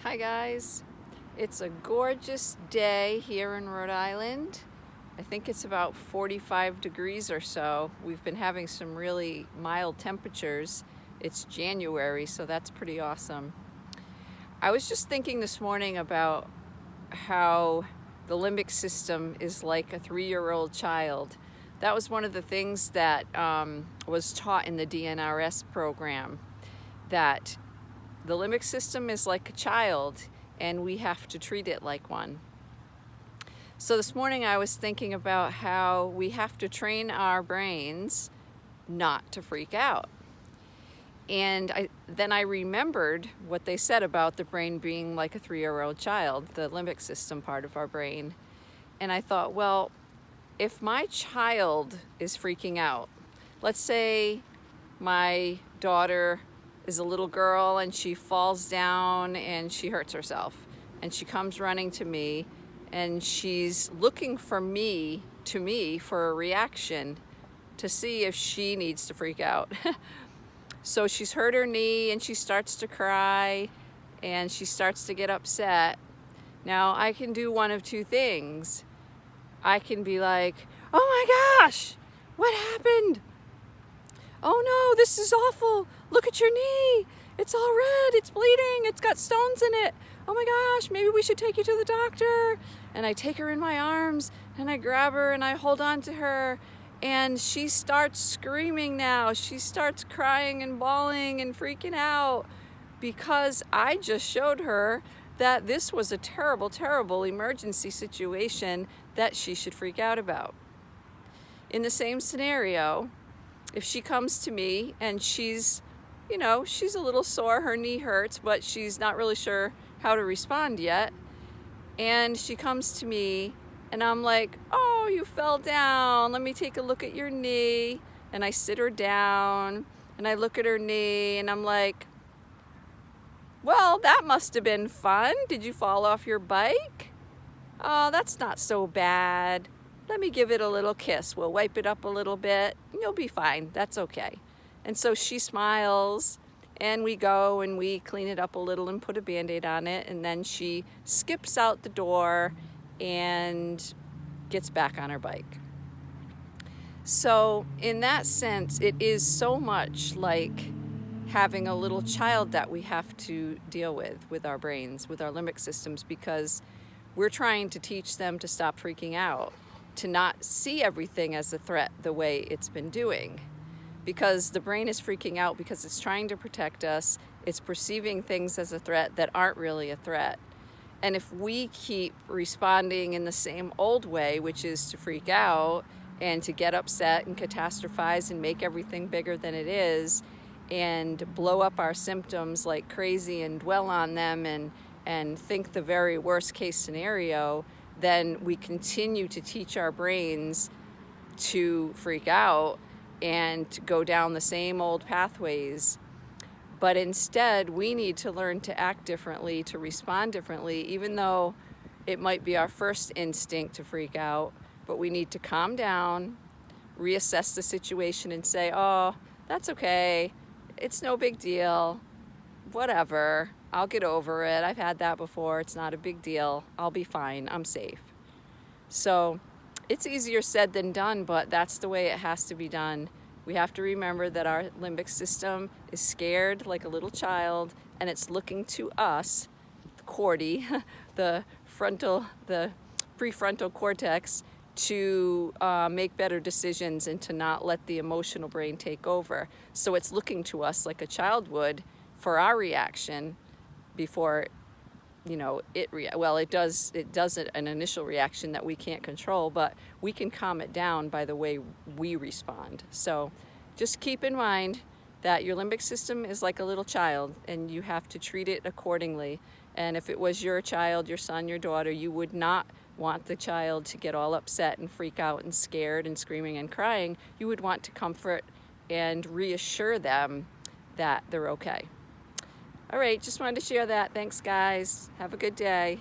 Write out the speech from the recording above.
Hi guys, it's a gorgeous day here in Rhode Island. I think it's about 45 degrees or so. We've been having some really mild temperatures. It's January, so that's pretty awesome. I was just thinking this morning about how the limbic system is like a 3-year-old child. That was one of the things that was taught in the DNRS program, that the limbic system is like a child and we have to treat it like one. So this morning I was thinking about how we have to train our brains not to freak out. And then I remembered what they said about the brain being like a 3-year-old child, the limbic system part of our brain. And I thought, well, if my child is freaking out, let's say my daughter is a little girl and she falls down and she hurts herself, and she comes running to me and she's looking for me for a reaction to see if she needs to freak out. So she's hurt her knee and she starts to cry and she starts to get upset. Now I can do one of two things. I can be like, oh my gosh, what happened? Oh no, this is awful. Look at your knee. It's all red, it's bleeding, it's got stones in it. Oh my gosh, maybe we should take you to the doctor. And I take her in my arms and I grab her and I hold on to her. And she starts screaming now. She starts crying and bawling and freaking out because I just showed her that this was a terrible, terrible emergency situation that she should freak out about. In the same scenario, if she comes to me and she's a little sore, her knee hurts, but she's not really sure how to respond yet, and she comes to me and I'm like, oh, you fell down, let me take a look at your knee. And I sit her down and I look at her knee and I'm like, well, that must have been fun. Did you fall off your bike? Oh, that's not so bad. Let me give it a little kiss. We'll wipe it up a little bit. You'll be fine. That's okay. And so she smiles and we go and we clean it up a little and put a Band-Aid on it. And then she skips out the door and gets back on her bike. So in that sense, it is so much like having a little child that we have to deal with our brains, with our limbic systems, because we're trying to teach them to stop freaking out, to not see everything as a threat the way it's been doing. Because the brain is freaking out because it's trying to protect us. It's perceiving things as a threat that aren't really a threat. And if we keep responding in the same old way, which is to freak out and to get upset and catastrophize and make everything bigger than it is and blow up our symptoms like crazy and dwell on them and think the very worst case scenario, then we continue to teach our brains to freak out and to go down the same old pathways. But instead, we need to learn to act differently, to respond differently, even though it might be our first instinct to freak out. But we need to calm down, reassess the situation and say, oh, that's okay. It's no big deal. Whatever. I'll get over it. I've had that before. It's not a big deal. I'll be fine. I'm safe. So it's easier said than done, but that's the way it has to be done. We have to remember that our limbic system is scared like a little child, and it's looking to us, the corti, the prefrontal cortex, to make better decisions and to not let the emotional brain take over. So it's looking to us like a child would for our reaction before it does an initial reaction that we can't control, but we can calm it down by the way we respond. So just keep in mind that your limbic system is like a little child and you have to treat it accordingly. And if it was your child, your son, your daughter, you would not want the child to get all upset and freak out and scared and screaming and crying. You would want to comfort and reassure them that they're okay. All right, just wanted to share that. Thanks, guys. Have a good day.